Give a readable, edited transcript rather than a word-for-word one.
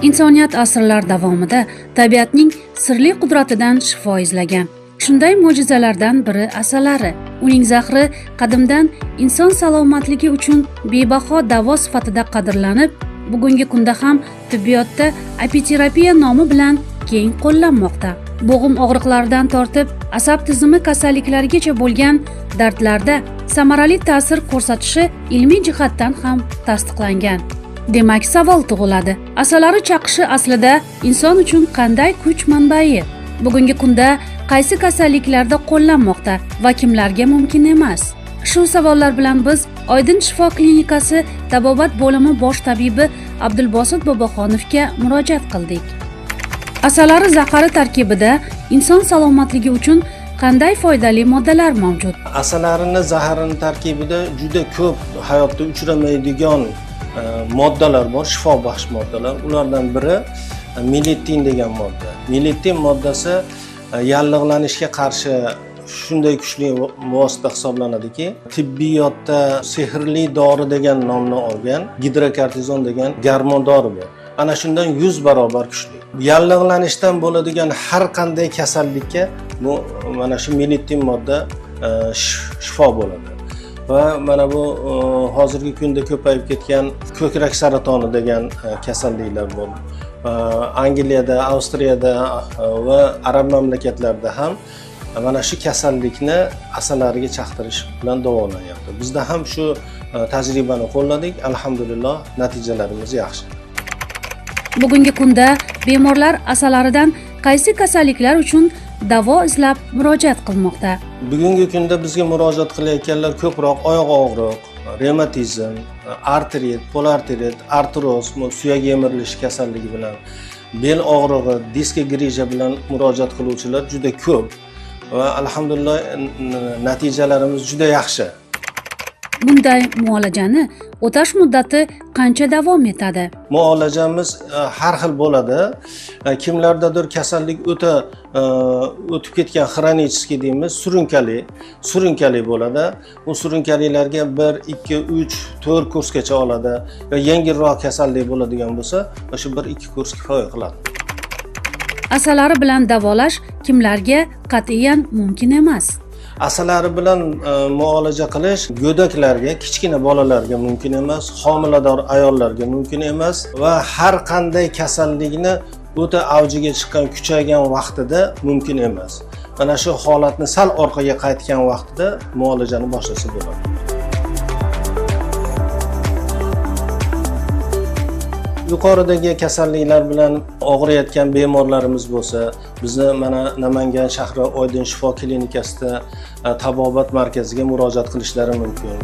Insoniyat asrlar davomida tabiatning sirli qudratidan shifo izlagan. Shunday mo'jizalardan biri asalari. Uning zahri qadimdan inson salomatligi uchun bebaho davo sifatida qadrlanib, bugungi kunda ham tibbiyotda apiterapiya nomi bilan keng qo'llanmoqda. Bo'g'im og'riqlaridan tortib, asab tizimi kasalliklarigacha bo'lgan dardlarda samarali ta'sir ko'rsatishi ilmiy jihatdan ham tasdiqlangan. Demak, savol tug'iladi. Asalari chaqishi aslida inson uchun qanday kuch manbai? Bugungi kunda qaysi kasalliklarda qo'llanmoqda va kimlarga mumkin emas? Shu savollar bilan biz Oydin shifo klinikasi tabobat bo'limi bosh tabibi Abdulbosit Boboxonovga murojaat qildik. Asalari zahari tarkibida inson salomatligi uchun qanday foydali moddalar mavjud? Asalarini zaharini tarkibida juda ko'p hayotda uchramaydigan moddalar bor, shifobaxsh moddalar. Ulardan biri miletin degan modda. Miletin moddasi yallig'lanishga qarshi shunday kuchli vosita hisoblanadiki, tibbiyotda sehrli dori degan nomni olgan gidrokortizon degan gormon dori bor. Ana shundan 100 barobar kuchli. Yallig'lanishdan bo'ladigan har qanday kasallikka bu mana shu miletin modda shifo bo'ladi. Va mana bu hozirgi kunda ko'payib ketgan ko'krak saratoni degan kasalliklar bor. Angliyada, Avstriyada va arab mamlakatlarida ham mana shu kasallikni asalariga chaqtirish bilan davolanyapti. Bizda ham shu tajribani qo'lladik. Alhamdulillah, natijalarimiz yaxshi. Bugungi kunda bemorlar asalaridan qaysi kasalliklar uchun davo izlab murojaat qilmoqda? Bugungi kunda bizga murojaat qilayotganlar ko'proq oyoq og'riq, revmatizm, artrit, polartrit, artroz, suyak yemirilishi kasalligi bilan, bel og'rig'i, disk grija bilan murojaat qiluvchilar juda ko'p va alhamdulillah natijalarimiz juda yaxshi. Bunday muolajani o'tash muddati qancha davom etadi? Muolajamiz har xil bo'ladi. Kimlardadir kasallik o'tib ketgan xronический deymiz, surunkali bo'ladi. Bu surunkaliklarga 1, 2, 3, 4 kursgacha oladi. Va yengilroq kasallik bo'ladigan bo'lsa, o'sha 1-2 kurs kifoya qiladi. Asalari bilan davolash kimlarga qat'iyan mumkin emas? Asalari bilan muolaja qilish go'daklarga, kichkina bolalarga mumkin emas, homilador ayollarga mumkin emas va har qanday kasallikni o'ta avjiga chiqqan, kuchaygan vaqtida mumkin emas. Mana shu holatni sal orqaga qaytgan vaqtida muolajani boshlasa bo'ladi. Yuqoridagi kasalliklar bilan og'riyotgan bemorlarimiz bo'lsa, bizni mana Namangan shahri Oydin shifo klinikasida tabobat markaziga murojaat qilishlari mumkin.